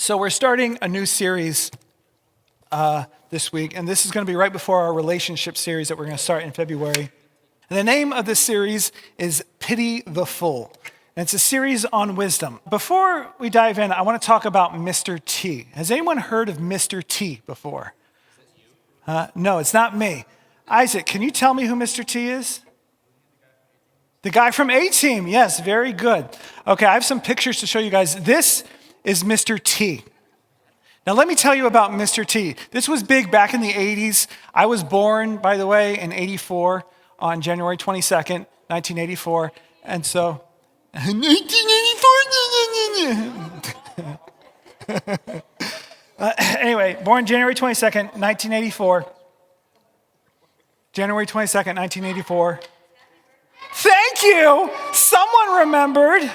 So we're starting a new series this week, and this is going to be right before our relationship series that we're going to start in February. And the name of this series is Pity the Fool. And it's a series on wisdom. Before we dive in, I want to talk about Mr. T. Has anyone heard of Mr. T before? No, it's not me. Isaac, can you tell me who Mr. T is? The guy from A-Team. Yes, very good. Okay, I have some pictures to show you guys. This is Mr. T. Now, let me tell you about Mr. T. This was big back in the 80s. I was born, by the way, in 84 on January 22nd, 1984. And so, 1984. Anyway, born January 22nd, 1984. January 22nd, 1984. Thank you. Someone remembered.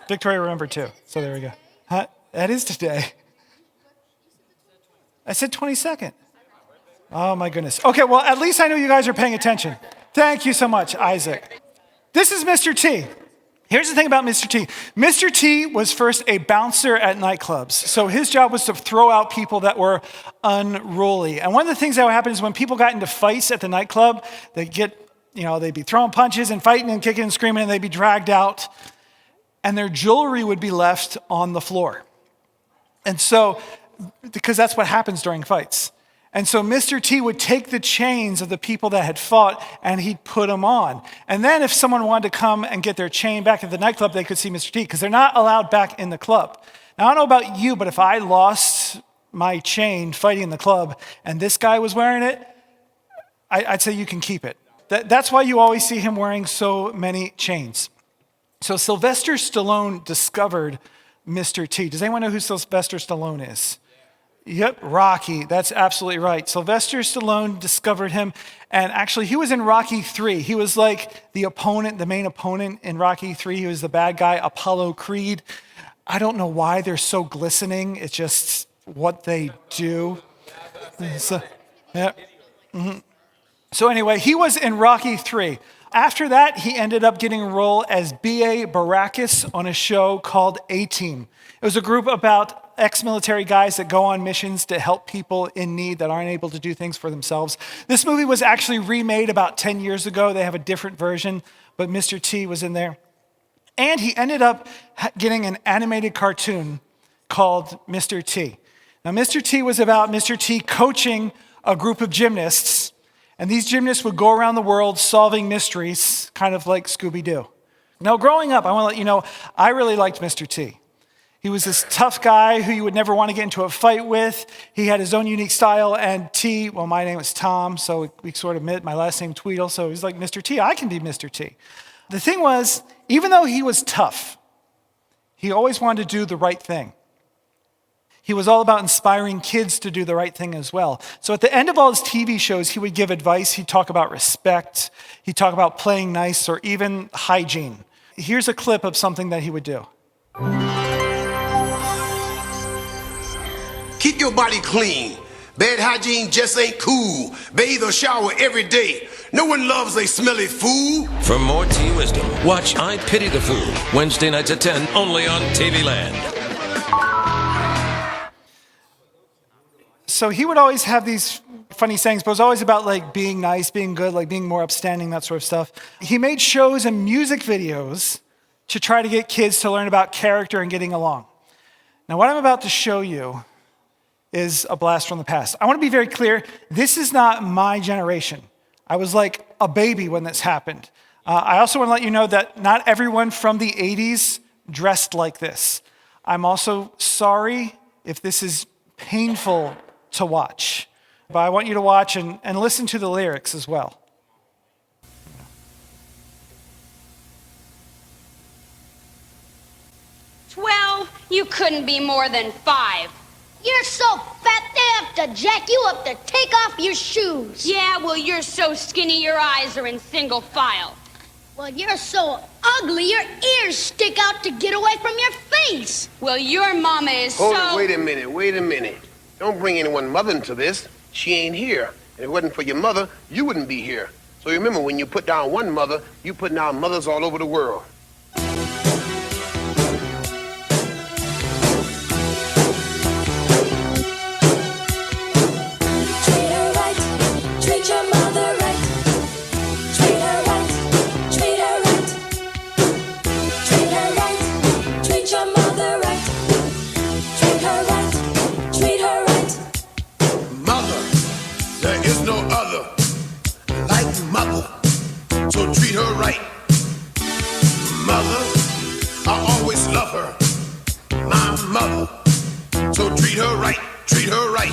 Victoria remembered too. So there we go. That is today. I said 22nd. Oh my goodness. Okay, well, at least I know you guys are paying attention. Thank you so much, Isaac. This is Mr. T. Here's the thing about Mr. T. Mr. T was first a bouncer at nightclubs. So his job was to throw out people that were unruly. And one of the things that would happen is when people got into fights at the nightclub, they'd be throwing punches and fighting and kicking and screaming, and they'd be dragged out. And their jewelry would be left on the floor. And so, because that's what happens during fights. And so Mr. T would take the chains of the people that had fought and he'd put them on. And then if someone wanted to come and get their chain back at the nightclub, they could see Mr. T because they're not allowed back in the club. Now, I don't know about you, but if I lost my chain fighting in the club and this guy was wearing it, I'd say you can keep it. That's why you always see him wearing so many chains. So Sylvester Stallone discovered Mr. T. Does anyone know who Sylvester Stallone is? Yep, Rocky. That's absolutely right. Sylvester Stallone discovered him, and actually he was in Rocky 3. He was like the main opponent in Rocky 3. He was the bad guy, Apollo Creed. I don't know why they're so glistening. It's just what they do. So, yeah. Mm-hmm. So anyway, he was in Rocky 3. After that, he ended up getting a role as B.A. Baracus on a show called A-Team. It was a group about ex-military guys that go on missions to help people in need that aren't able to do things for themselves. This movie was actually remade about 10 years ago. They have a different version, but Mr. T was in there. And he ended up getting an animated cartoon called Mr. T. Now, Mr. T was about Mr. T coaching a group of gymnasts. And these gymnasts would go around the world solving mysteries, kind of like Scooby-Doo. Now, growing up, I want to let you know, I really liked Mr. T. He was this tough guy who you would never want to get into a fight with. He had his own unique style, and T, well, my name was Tom, so we sort of met, my last name Tweedle, so he's like, Mr. T, I can be Mr. T. The thing was, even though he was tough, he always wanted to do the right thing. He was all about inspiring kids to do the right thing as well. So at the end of all his TV shows, he would give advice. He'd talk about respect. He'd talk about playing nice or even hygiene. Here's a clip of something that he would do. Keep your body clean. Bad hygiene just ain't cool. Bathe or shower every day. No one loves a smelly fool. For more tea wisdom, watch I Pity the Fool, Wednesday nights at 10, only on TV Land. So he would always have these funny sayings, but it was always about like being nice, being good, like being more upstanding, that sort of stuff. He made shows and music videos to try to get kids to learn about character and getting along. Now, what I'm about to show you is a blast from the past. I want to be very clear. This is not my generation. I was like a baby when this happened. I also want to let you know that not everyone from the 80s dressed like this. I'm also sorry if this is painful to watch. But I want you to watch and listen to the lyrics as well. Well, you couldn't be more than 5. You're so fat they have to jack you up to take off your shoes. Yeah, well, you're so skinny your eyes are in single file. Well, you're so ugly your ears stick out to get away from your face. Well, your mama is Hold it, wait a minute. Don't bring anyone's mother into this. She ain't here. And if it wasn't for your mother, you wouldn't be here. So remember, when you put down one mother, you put down mothers all over the world. my mother. So treat her right, treat her right.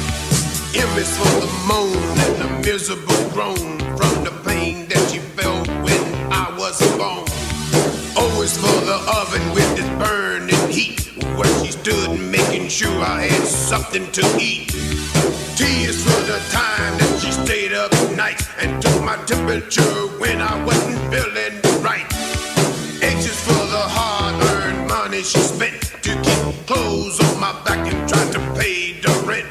M is for the moan and the miserable groan from the pain that she felt when I was born. O is for the oven with its burning heat, where she stood making sure I had something to eat. T is for the time that she stayed up nights and took my temperature when I wasn't feeling right. H is for the hard-earned money she spent to keep clothes on my back and try to pay the rent.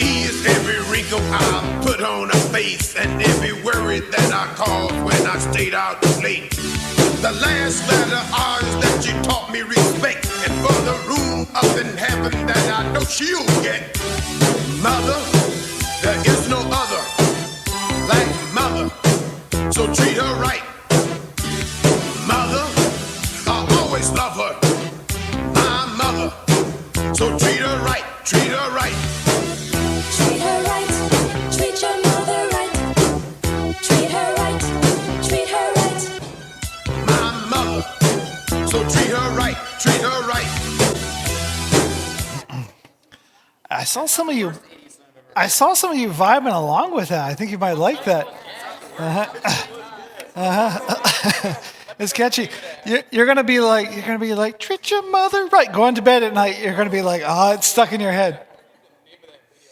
E is every wrinkle I put on her face and every worry that I caused when I stayed out late. The last letter R is that she taught me respect, and for the room up in heaven that I know she'll get. Mother, there is no other like mother, so treat her right. Mother, I always love her. My mother, so treat her right, treat her right. Treat her right, treat your mother right. Treat her right, treat her right. My mother, so treat her right, treat her right. I saw some of you vibing along with that. I think you might like that. It's catchy. You're gonna be like, treat your mother right. Going to bed at night, you're gonna be like, oh, it's stuck in your head.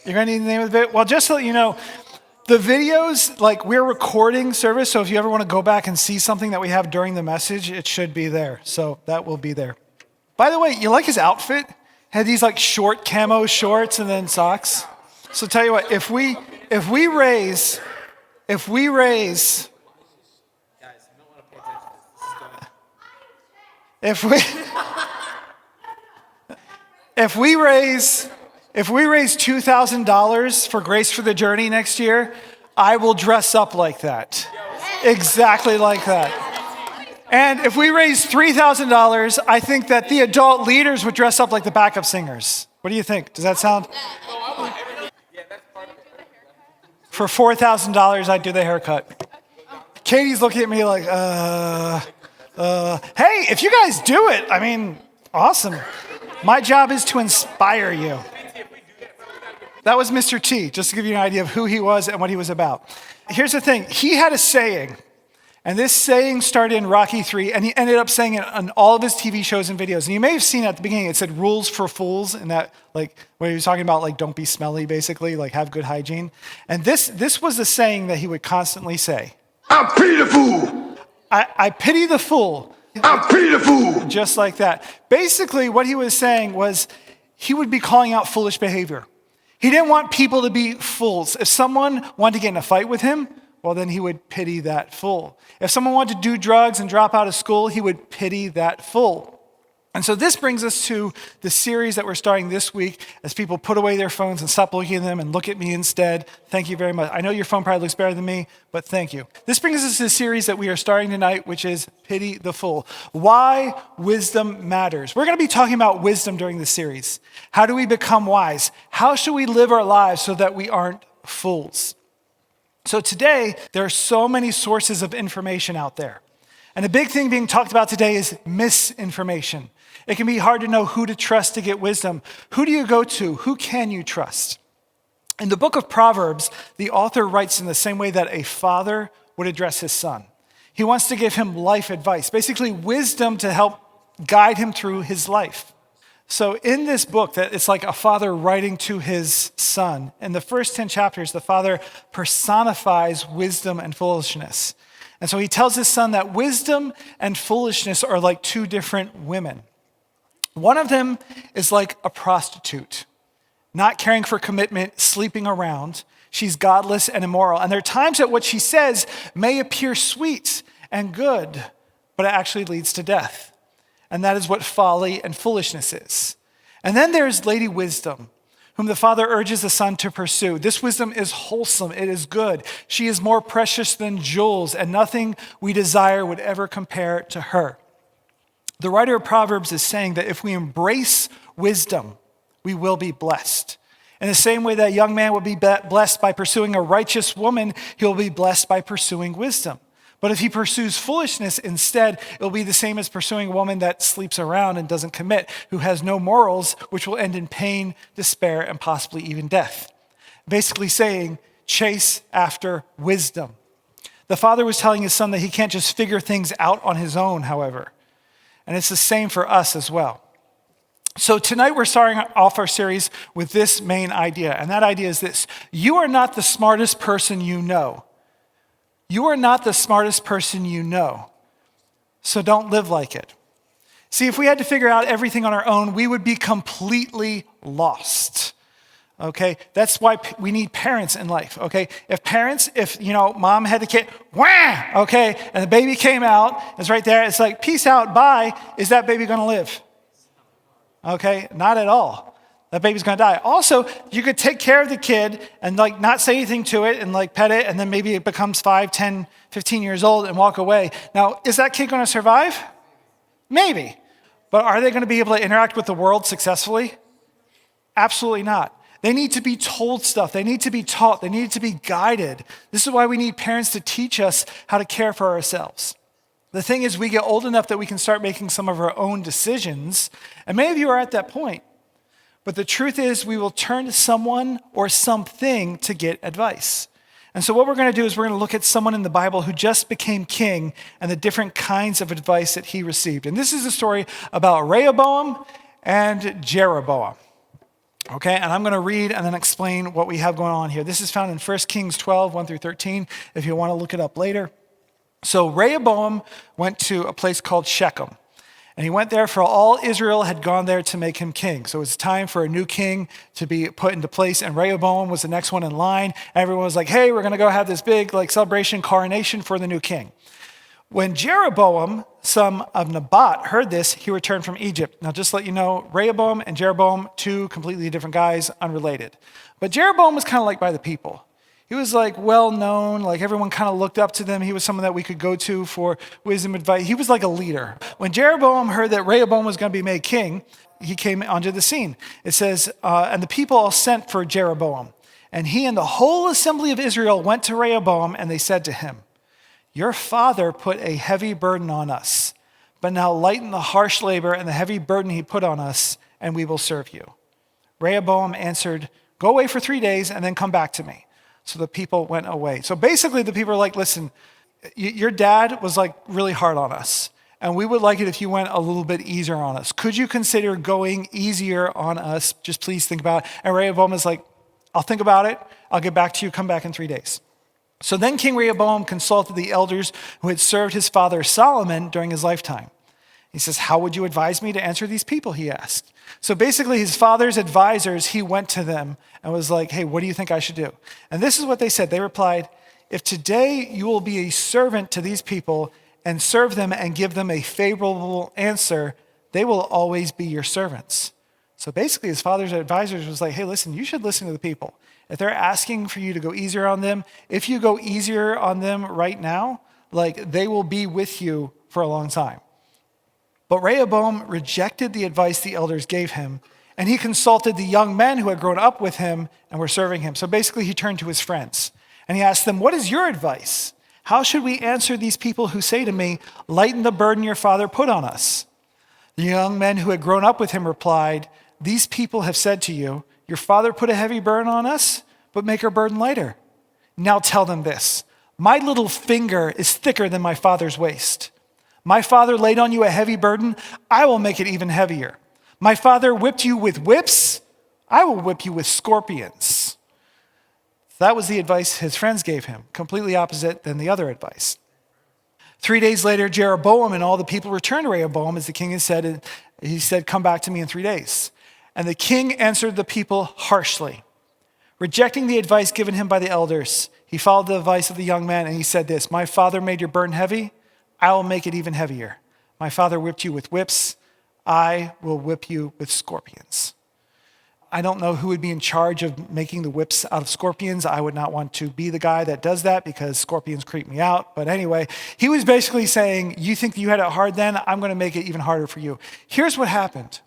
You're gonna need the name of the bit. Well, just so you know, the videos, like we're recording service, so if you ever want to go back and see something that we have during the message, it should be there. So that will be there. By the way, you like his outfit? Had these like short camo shorts and then socks. So tell you what, if we raise if we raise $2,000 for Grace for the Journey next year, I will dress up like that. Exactly like that. And if we raise $3,000, I think that the adult leaders would dress up like the backup singers. What do you think? Does that sound? For $4,000, I'd do the haircut. Katie's looking at me like, hey, if you guys do it, I mean, awesome. My job is to inspire you. That was Mr. T, just to give you an idea of who he was and what he was about. Here's the thing. He had a saying, and this saying started in Rocky III, and he ended up saying it on all of his TV shows and videos. And you may have seen at the beginning, it said rules for fools, and that, like, where he was talking about, like, don't be smelly, basically, like, have good hygiene. And this was the saying that he would constantly say. I pity the fool. I pity the fool. I pity the fool. Just like that. Basically, what he was saying was he would be calling out foolish behavior. He didn't want people to be fools. If someone wanted to get in a fight with him, well, then he would pity that fool. If someone wanted to do drugs and drop out of school, he would pity that fool. And so this brings us to the series that we're starting this week as people put away their phones and stop looking at them and look at me instead. Thank you very much. I know your phone probably looks better than me, but thank you. This brings us to the series that we are starting tonight, which is Pity the Fool. Why wisdom matters. We're going to be talking about wisdom during this series. How do we become wise? How should we live our lives so that we aren't fools? So today, there are so many sources of information out there. And a big thing being talked about today is misinformation. It can be hard to know who to trust to get wisdom. Who do you go to? Who can you trust? In the book of Proverbs, the author writes in the same way that a father would address his son. He wants to give him life advice, basically wisdom to help guide him through his life. So in this book, that it's like a father writing to his son. In the first 10 chapters, the father personifies wisdom and foolishness. And so he tells his son that wisdom and foolishness are like two different women. One of them is like a prostitute, not caring for commitment, sleeping around. She's godless and immoral. And there are times that what she says may appear sweet and good, but it actually leads to death. And that is what folly and foolishness is. And then there's Lady Wisdom, whom the father urges the son to pursue. This wisdom is wholesome, it is good. She is more precious than jewels, and nothing we desire would ever compare to her. The writer of Proverbs is saying that if we embrace wisdom, we will be blessed. In the same way that a young man will be blessed by pursuing a righteous woman, he will be blessed by pursuing wisdom. But if he pursues foolishness instead, it'll be the same as pursuing a woman that sleeps around and doesn't commit, who has no morals, which will end in pain, despair, and possibly even death. Basically saying, chase after wisdom. The father was telling his son that he can't just figure things out on his own, however. And it's the same for us as well. So tonight we're starting off our series with this main idea, and that idea is this: you are not the smartest person you know. You are not the smartest person you know, so don't live like it. See, if we had to figure out everything on our own, we would be completely lost. Okay, that's why we need parents in life. Okay, if mom had the kid, wham, okay, and the baby came out, it's right there. It's like, peace out, bye. Is that baby going to live? Okay, not at all. That baby's going to die. Also, you could take care of the kid and not say anything to it and pet it, and then maybe it becomes 5, 10, 15 years old and walk away. Now, is that kid going to survive? Maybe. But are they going to be able to interact with the world successfully? Absolutely not. They need to be told stuff. They need to be taught. They need to be guided. This is why we need parents to teach us how to care for ourselves. The thing is, we get old enough that we can start making some of our own decisions, and many of you are at that point. But the truth is, we will turn to someone or something to get advice. And so what we're going to do is we're going to look at someone in the Bible who just became king and the different kinds of advice that he received. And this is a story about Rehoboam and Jeroboam. Okay, and I'm going to read and then explain what we have going on here. This is found in 1 Kings 12, 1 through 13, if you want to look it up later. So Rehoboam went to a place called Shechem. And he went there, for all Israel had gone there to make him king. So it was time for a new king to be put into place. And Rehoboam was the next one in line. Everyone was like, hey, we're going to go have this big celebration, coronation for the new king. When Jeroboam, son of Nebat, heard this, he returned from Egypt. Now, just to let you know, Rehoboam and Jeroboam, two completely different guys, unrelated. But Jeroboam was kind of liked by the people. He was well known, everyone kind of looked up to them. He was someone that we could go to for wisdom advice. He was like a leader. When Jeroboam heard that Rehoboam was going to be made king, he came onto the scene. It says, and the people all sent for Jeroboam. And he and the whole assembly of Israel went to Rehoboam, and they said to him, your father put a heavy burden on us, but now lighten the harsh labor and the heavy burden he put on us, and we will serve you. Rehoboam answered, go away for 3 days and then come back to me. So the people went away. So basically the people are like, listen, your dad was really hard on us, and we would like it if you went a little bit easier on us. Could you consider going easier on us? Just please think about it. And Rehoboam is like, I'll think about it. I'll get back to you. Come back in 3 days. So then King Rehoboam consulted the elders who had served his father Solomon during his lifetime. He says, how would you advise me to answer these people, he asked. So basically his father's advisors, he went to them and was like, hey, what do you think I should do? And this is what they said. They replied, if today you will be a servant to these people and serve them and give them a favorable answer, they will always be your servants. So basically his father's advisors was like, hey, listen, you should listen to the people. If they're asking for you to go easier on them, if you go easier on them right now, they will be with you for a long time. But Rehoboam rejected the advice the elders gave him, and he consulted the young men who had grown up with him and were serving him. So basically he turned to his friends, and he asked them, what is your advice? How should we answer these people who say to me, lighten the burden your father put on us? The young men who had grown up with him replied, these people have said to you, your father put a heavy burden on us, but make our burden lighter. Now tell them this, my little finger is thicker than my father's waist. My father laid on you a heavy burden, I will make it even heavier. My father whipped you with whips, I will whip you with scorpions. That was the advice his friends gave him, completely opposite than the other advice. 3 days later, Jeroboam and all the people returned to Rehoboam, as the king had said, and he said, come back to me in 3 days. And the king answered the people harshly. Rejecting the advice given him by the elders, he followed the advice of the young man, and he said this, my father made your burden heavy, I will make it even heavier. My father whipped you with whips, I will whip you with scorpions. I don't know who would be in charge of making the whips out of scorpions. I would not want to be the guy that does that because scorpions creep me out. But anyway, he was basically saying, you think you had it hard then? I'm going to make it even harder for you. Here's what happened.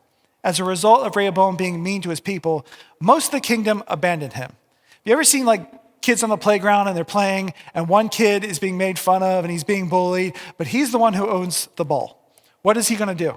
As a result of Rehoboam being mean to his people, most of the kingdom abandoned him. Have you ever seen kids on the playground and they're playing, and one kid is being made fun of and he's being bullied, but he's the one who owns the ball. What is he going to do?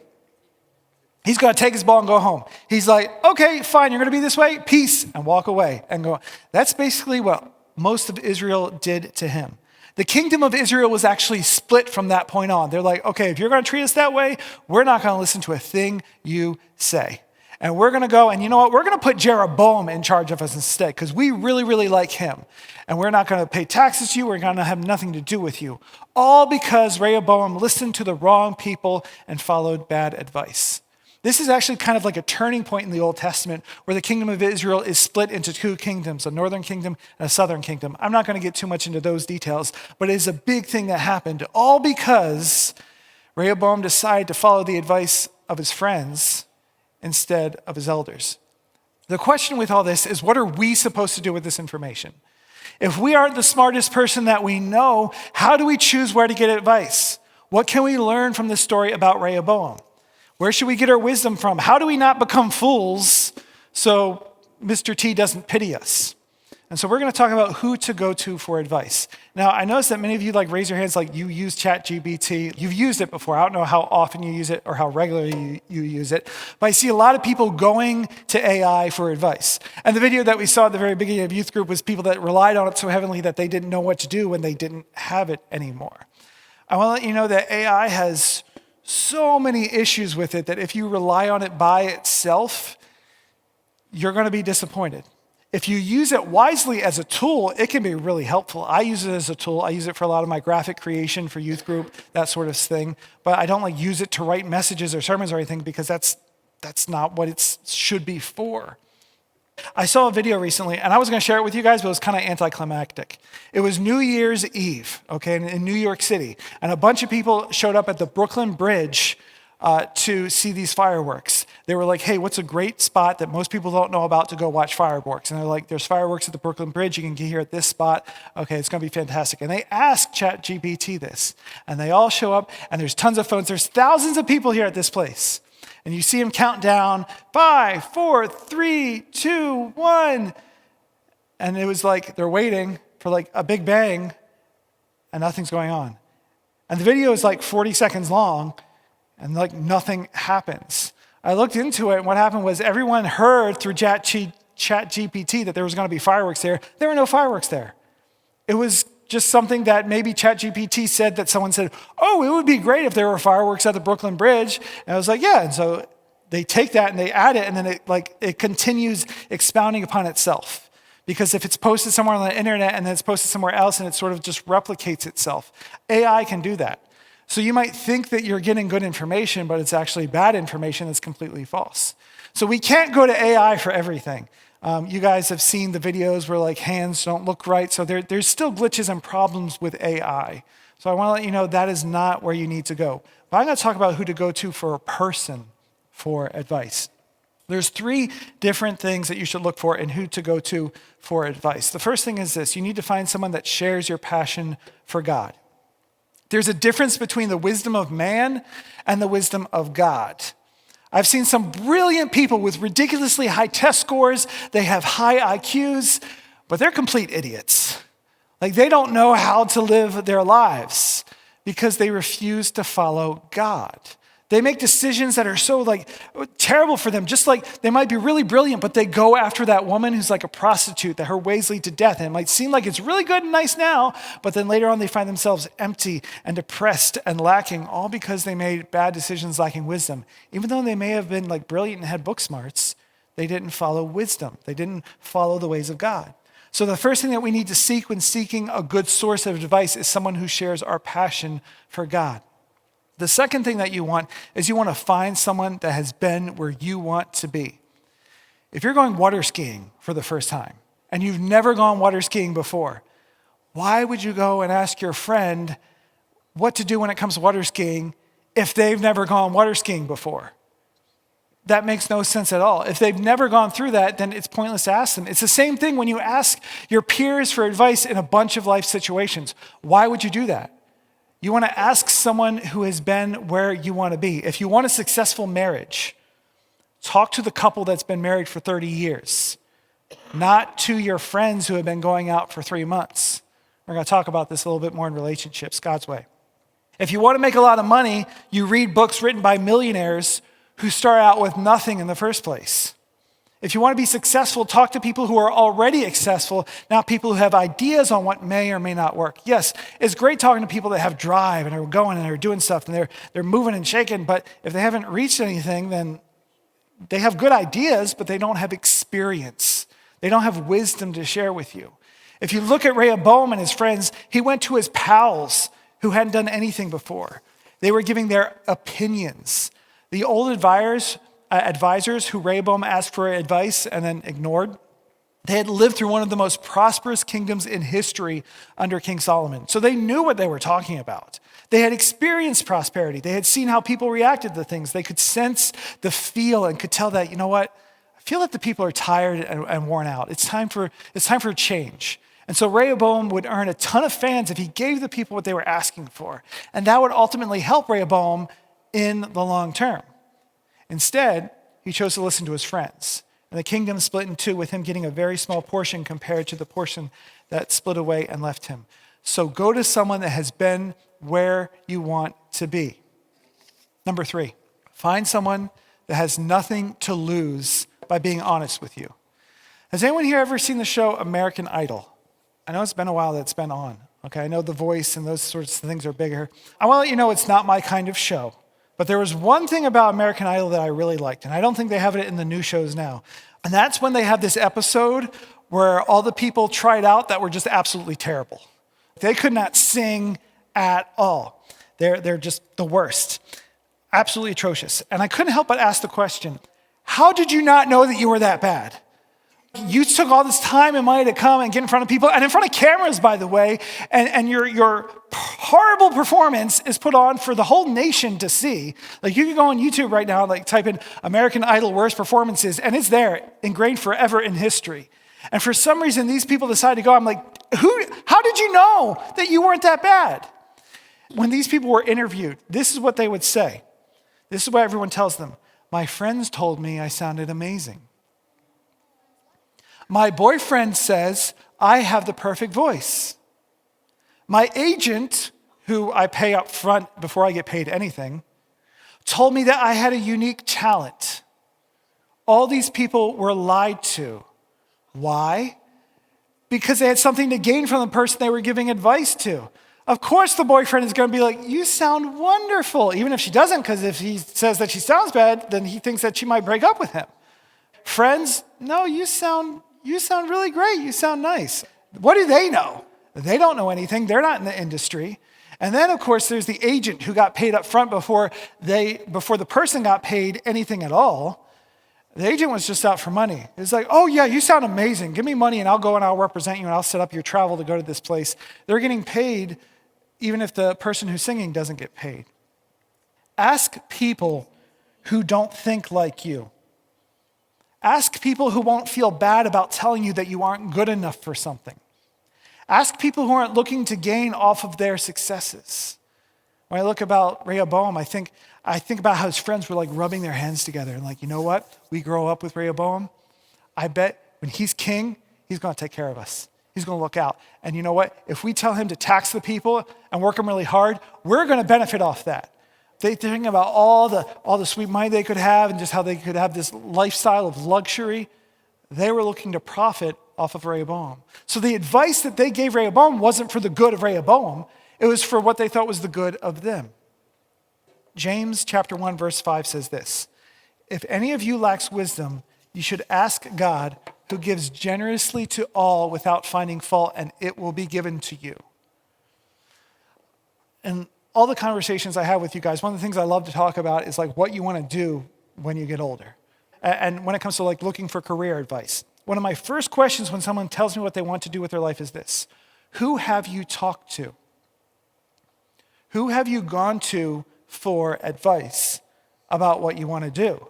He's going to take his ball and go home. He's like, okay, fine, you're going to be this way, peace, and walk away and go. That's basically what most of Israel did to him. The kingdom of Israel was actually split from that point on. They're like, okay, if you're going to treat us that way, we're not going to listen to a thing you say. And we're going to go, and you know what? We're going to put Jeroboam in charge of us instead because we really, really like him. And we're not going to pay taxes to you. We're going to have nothing to do with you. All because Rehoboam listened to the wrong people and followed bad advice. This is actually kind of like a turning point in the Old Testament where the kingdom of Israel is split into two kingdoms, a northern kingdom and a southern kingdom. I'm not going to get too much into those details, but it is a big thing that happened, all because Rehoboam decided to follow the advice of his friends instead of his elders. The question with all this is, what are we supposed to do with this information? If we aren't the smartest person that we know, how do we choose where to get advice? What can we learn from this story about Rehoboam? Where should we get our wisdom from? How do we not become fools so Mr. T doesn't pity us? And so we're going to talk about who to go to for advice. Now, I noticed that many of you raise your hands like you use ChatGPT. You've used it before. I don't know how often you use it or how regularly you use it, but I see a lot of people going to AI for advice. And the video that we saw at the very beginning of youth group was people that relied on it so heavily that they didn't know what to do when they didn't have it anymore. I want to let you know that AI has so many issues with it that if you rely on it by itself, you're going to be disappointed. If you use it wisely as a tool, it can be really helpful. I use it as a tool. I use it for a lot of my graphic creation for youth group, that sort of thing. But I don't use it to write messages or sermons or anything because that's not what it should be for. I saw a video recently, and I was going to share it with you guys, but it was kind of anticlimactic. It was New Year's Eve, okay, in New York City, and a bunch of people showed up at the Brooklyn Bridge to see these fireworks. They were like, hey, what's a great spot that most people don't know about to go watch fireworks? And they're like, there's fireworks at the Brooklyn Bridge. You can get here at this spot. Okay, it's going to be fantastic. And they asked ChatGPT this, and they all show up, and there's tons of phones. There's thousands of people here at this place. And you see them count down, 5, 4, 3, 2, 1. And it was like they're waiting for a big bang, and nothing's going on. And the video is 40 seconds long, and nothing happens. I looked into it, and what happened was everyone heard through ChatGPT that there was going to be fireworks there. There were no fireworks there. It was just something that maybe ChatGPT said that someone said, oh, it would be great if there were fireworks at the Brooklyn Bridge. And I was like, yeah. And so they take that and they add it, and then it continues expounding upon itself. Because if it's posted somewhere on the internet and then it's posted somewhere else and it sort of just replicates itself, AI can do that. So you might think that you're getting good information, but it's actually bad information that's completely false. So we can't go to AI for everything. You guys have seen the videos where hands don't look right. So there's still glitches and problems with AI. So I want to let you know that is not where you need to go. But I'm going to talk about who to go to for a person for advice. There's 3 different things that you should look for and who to go to for advice. The first thing is this: you need to find someone that shares your passion for God. There's a difference between the wisdom of man and the wisdom of God. I've seen some brilliant people with ridiculously high test scores. They have high IQs, but they're complete idiots. They don't know how to live their lives because they refuse to follow God. They make decisions that are so terrible for them. Just they might be really brilliant, but they go after that woman who's a prostitute, that her ways lead to death. And it might seem like it's really good and nice now, but then later on they find themselves empty and depressed and lacking, all because they made bad decisions lacking wisdom. Even though they may have been brilliant and had book smarts, they didn't follow wisdom. They didn't follow the ways of God. So the first thing that we need to seek when seeking a good source of advice is someone who shares our passion for God. The second thing that you want is you want to find someone that has been where you want to be. If you're going water skiing for the first time and you've never gone water skiing before, why would you go and ask your friend what to do when it comes to water skiing if they've never gone water skiing before? That makes no sense at all. If they've never gone through that, then it's pointless to ask them. It's the same thing when you ask your peers for advice in a bunch of life situations. Why would you do that? You want to ask someone who has been where you want to be. If you want a successful marriage, talk to the couple that's been married for 30 years. not to your friends who have been going out for 3 months. We're going to talk about this a little bit more in relationships, God's way. If you want to make a lot of money, you read books written by millionaires who start out with nothing in the first place. If you want to be successful, talk to people who are already successful, not people who have ideas on what may or may not work. Yes, it's great talking to people that have drive and are going and are doing stuff and they're moving and shaking, but if they haven't reached anything, then they have good ideas, but they don't have experience. They don't have wisdom to share with you. If you look at Rehoboam and his friends, he went to his pals who hadn't done anything before. They were giving their opinions. The old advisors who Rehoboam asked for advice and then ignored, they had lived through one of the most prosperous kingdoms in history under King Solomon. So they knew what they were talking about. They had experienced prosperity. They had seen how people reacted to things. They could sense the feel and could tell that, you know what, I feel that the people are tired and worn out. It's time for a change. And so Rehoboam would earn a ton of fans if he gave the people what they were asking for. And that would ultimately help Rehoboam in the long term. Instead, he chose to listen to his friends. And the kingdom split in two with him getting a very small portion compared to the portion that split away and left him. So go to someone that has been where you want to be. Number 3, find someone that has nothing to lose by being honest with you. Has anyone here ever seen the show American Idol? I know it's been a while that it's been on. Okay, I know The Voice and those sorts of things are bigger. I want to let you know it's not my kind of show. But there was one thing about American Idol that I really liked, and I don't think they have it in the new shows now. And that's when they have this episode where all the people tried out that were just absolutely terrible. They could not sing at all. They're just the worst. Absolutely atrocious. And I couldn't help but ask the question, how did you not know that you were that bad? You took all this time and money to come and get in front of people, and in front of cameras, by the way, and your horrible performance is put on for the whole nation to see. Like, you can go on YouTube right now, like type in American Idol worst performances, and it's there, ingrained forever in history. And for some reason, these people decide to go. I'm like, how did you know that you weren't that bad? When these people were interviewed, this is what they would say. This is what everyone tells them. My friends told me I sounded amazing. My boyfriend says I have the perfect voice. My agent, who I pay up front before I get paid anything, told me that I had a unique talent. All these people were lied to. Why? Because they had something to gain from the person they were giving advice to. Of course the boyfriend is going to be like, you sound wonderful, even if she doesn't, because if he says that she sounds bad, then he thinks that she might break up with him. Friends, no, you sound really great. You sound nice. What do they know? They don't know anything. They're not in the industry. And then, of course, there's the agent who got paid up front before the person got paid anything at all. The agent was just out for money. It's like, oh yeah, you sound amazing. Give me money and I'll go and I'll represent you and I'll set up your travel to go to this place. They're getting paid even if the person who's singing doesn't get paid. Ask people who don't think like you. Ask people who won't feel bad about telling you that you aren't good enough for something. Ask people who aren't looking to gain off of their successes. When I look about Rehoboam, I think about how his friends were like rubbing their hands together and like, you know what? We grow up with Rehoboam. I bet when he's king, he's going to take care of us. He's going to look out. And you know what? If we tell him to tax the people and work them really hard, we're going to benefit off that. They think about all the sweet money they could have and just how they could have this lifestyle of luxury. They were looking to profit off of Rehoboam. So the advice that they gave Rehoboam wasn't for the good of Rehoboam. It was for what they thought was the good of them. James chapter 1, verse 5 says this, if any of you lacks wisdom, you should ask God, who gives generously to all without finding fault, and it will be given to you. And all the conversations I have with you guys, one of the things I love to talk about is like what you want to do when you get older. And when it comes to like looking for career advice, one of my first questions when someone tells me what they want to do with their life is this: who have you talked to? Who have you gone to for advice about what you want to do?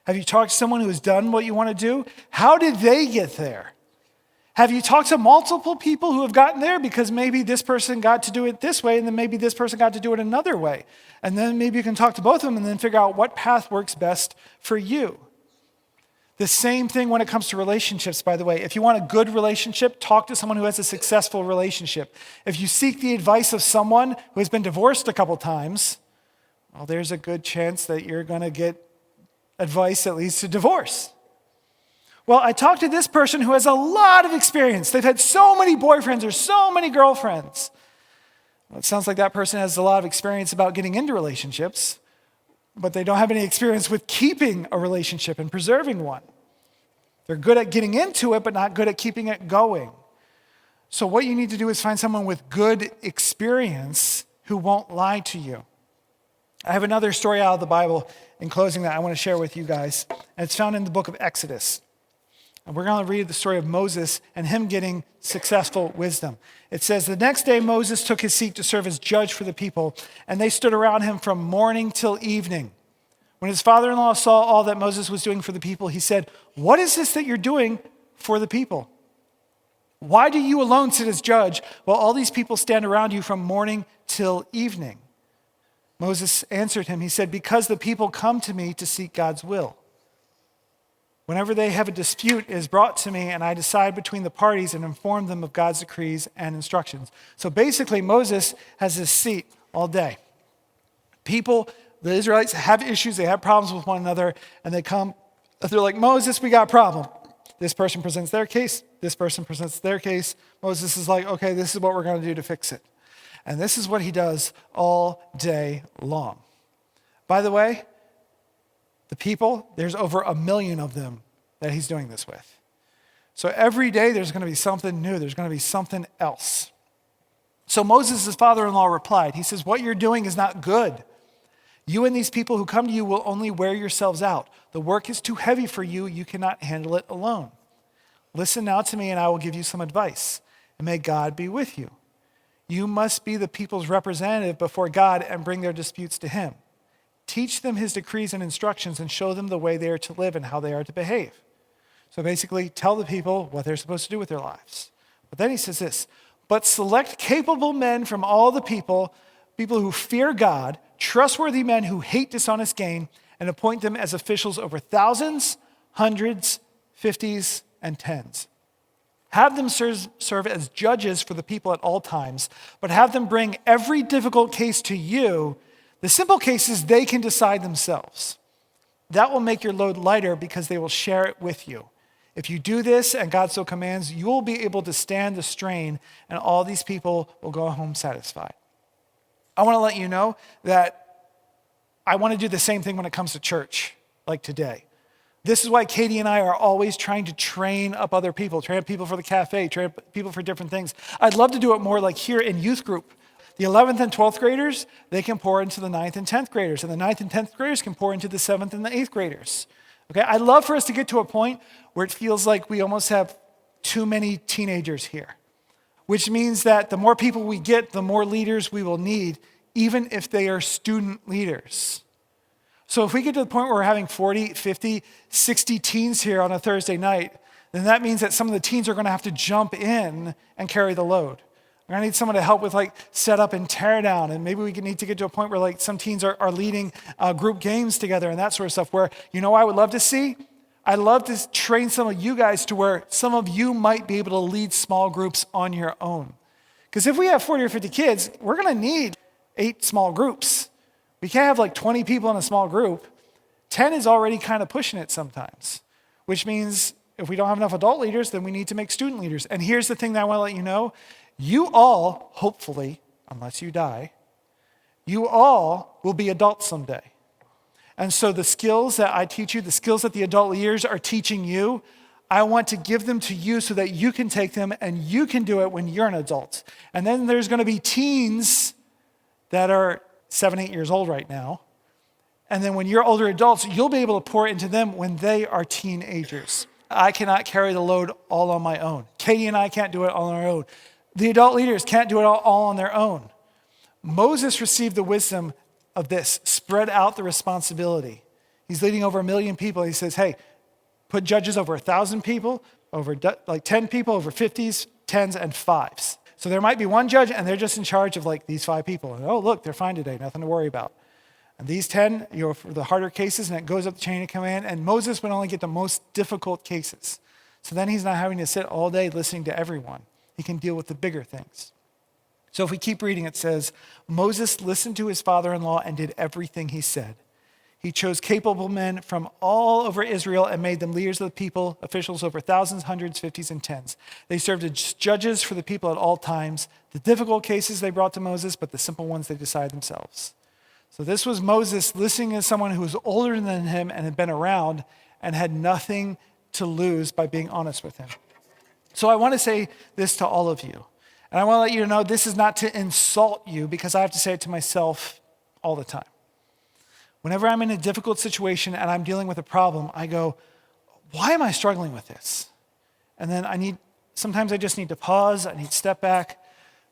Have you talked to someone who has done what you want to do? How did they get there? Have you talked to multiple people who have gotten there? Because maybe this person got to do it this way, and then maybe this person got to do it another way. And then maybe you can talk to both of them and then figure out what path works best for you. The same thing when it comes to relationships, by the way. If you want a good relationship, talk to someone who has a successful relationship. If you seek the advice of someone who has been divorced a couple times, well, there's a good chance that you're going to get advice that leads to divorce. Well, I talked to this person who has a lot of experience. They've had so many boyfriends or so many girlfriends. Well, it sounds like that person has a lot of experience about getting into relationships, but they don't have any experience with keeping a relationship and preserving one. They're good at getting into it, but not good at keeping it going. So what you need to do is find someone with good experience who won't lie to you. I have another story out of the Bible in closing that I want to share with you guys. And it's found in the book of Exodus. And we're going to read the story of Moses and him getting successful wisdom. It says, the next day Moses took his seat to serve as judge for the people, and they stood around him from morning till evening. When his father-in-law saw all that Moses was doing for the people, he said, what is this that you're doing for the people? Why do you alone sit as judge while all these people stand around you from morning till evening? Moses answered him, he said, because the people come to me to seek God's will. Whenever they have a dispute, it is brought to me, and I decide between the parties and inform them of God's decrees and instructions. So basically, Moses has this seat all day. People, the Israelites, have issues, they have problems with one another, and they come, they're like, Moses, we got a problem. This person presents their case, this person presents their case. Moses is like, okay, this is what we're going to do to fix it. And this is what he does all day long. By the way, the people, there's over 1 million of them that he's doing this with. So every day there's going to be something new. There's going to be something else. So Moses' father-in-law replied. He says, what you're doing is not good. You and these people who come to you will only wear yourselves out. The work is too heavy for you. You cannot handle it alone. Listen now to me and I will give you some advice. And may God be with you. You must be the people's representative before God and bring their disputes to him. Teach them his decrees and instructions and show them the way they are to live and how they are to behave. So basically, tell the people what they're supposed to do with their lives. But then he says this, but select capable men from all the people who fear God, trustworthy men who hate dishonest gain, and appoint them as officials over thousands, hundreds, fifties, and tens. Have them serve as judges for the people at all times, but have them bring every difficult case to you. The simple cases they can decide themselves. That will make your load lighter because they will share it with you. If you do this and God so commands, you will be able to stand the strain and all these people will go home satisfied. I want to let you know that I want to do the same thing when it comes to church, like today. This is why Katie and I are always trying to train up other people, train up people for the cafe, train up people for different things. I'd love to do it more like here in youth group. The 11th and 12th graders, they can pour into the 9th and 10th graders, and the 9th and 10th graders can pour into the 7th and the 8th graders. Okay, I'd love for us to get to a point where it feels like we almost have too many teenagers here, which means that the more people we get, the more leaders we will need, even if they are student leaders. So if we get to the point where we're having 40, 50, 60 teens here on a Thursday night, then that means that some of the teens are going to have to jump in and carry the load. We're going to need someone to help with set up and tear down. And maybe we need to get to a point where some teens are leading group games together and that sort of stuff where, I would love to see? I'd love to train some of you guys to where some of you might be able to lead small groups on your own. Because if we have 40 or 50 kids, we're going to need 8 small groups. We can't have 20 people in a small group. 10 is already kind of pushing it sometimes, which means if we don't have enough adult leaders, then we need to make student leaders. And here's the thing that I want to let you know. You all, hopefully, unless you die, you all will be adults someday. And so the skills that I teach you, the skills that the adult leaders are teaching you, I want to give them to you so that you can take them and you can do it when you're an adult. And then there's going to be teens that are 7, 8 years old right now. And then when you're older adults, you'll be able to pour into them when they are teenagers. I cannot carry the load all on my own. Katie and I can't do it all on our own. The adult leaders can't do it all on their own. Moses received the wisdom of this, spread out the responsibility. He's leading over 1 million people. He says, hey, put judges over 1,000 people, over 10 people, over 50s, 10s, and 5s. So there might be one judge and they're just in charge of these 5 people. And oh, look, they're fine today, nothing to worry about. And these 10, for the harder cases, and it goes up the chain of command, and Moses would only get the most difficult cases. So then he's not having to sit all day listening to everyone. He can deal with the bigger things. So if we keep reading, it says, Moses listened to his father-in-law and did everything he said. He chose capable men from all over Israel and made them leaders of the people, officials over thousands, hundreds, fifties, and tens. They served as judges for the people at all times. The difficult cases they brought to Moses, but the simple ones they decided themselves. So this was Moses listening to someone who was older than him and had been around and had nothing to lose by being honest with him. So I want to say this to all of you. And I want to let you know this is not to insult you, because I have to say it to myself all the time. Whenever I'm in a difficult situation and I'm dealing with a problem, I go, why am I struggling with this? And then sometimes I just need to pause, I need to step back,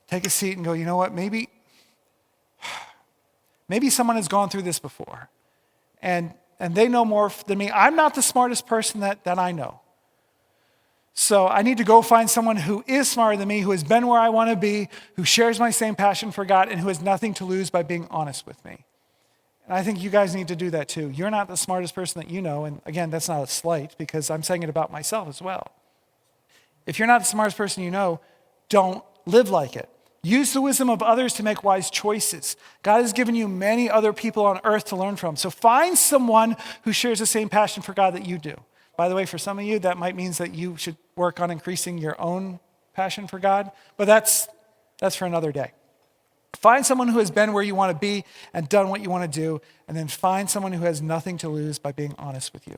take a seat and go, you know what, maybe someone has gone through this before. And they know more than me. I'm not the smartest person that I know. So I need to go find someone who is smarter than me, who has been where I want to be, who shares my same passion for God, and who has nothing to lose by being honest with me. And I think you guys need to do that too. You're not the smartest person that you know. And again, that's not a slight, because I'm saying it about myself as well. If you're not the smartest person you know, don't live like it. Use the wisdom of others to make wise choices. God has given you many other people on earth to learn from. So find someone who shares the same passion for God that you do. By the way, for some of you, that might mean that you should work on increasing your own passion for God. But that's for another day. Find someone who has been where you want to be and done what you want to do, and then find someone who has nothing to lose by being honest with you.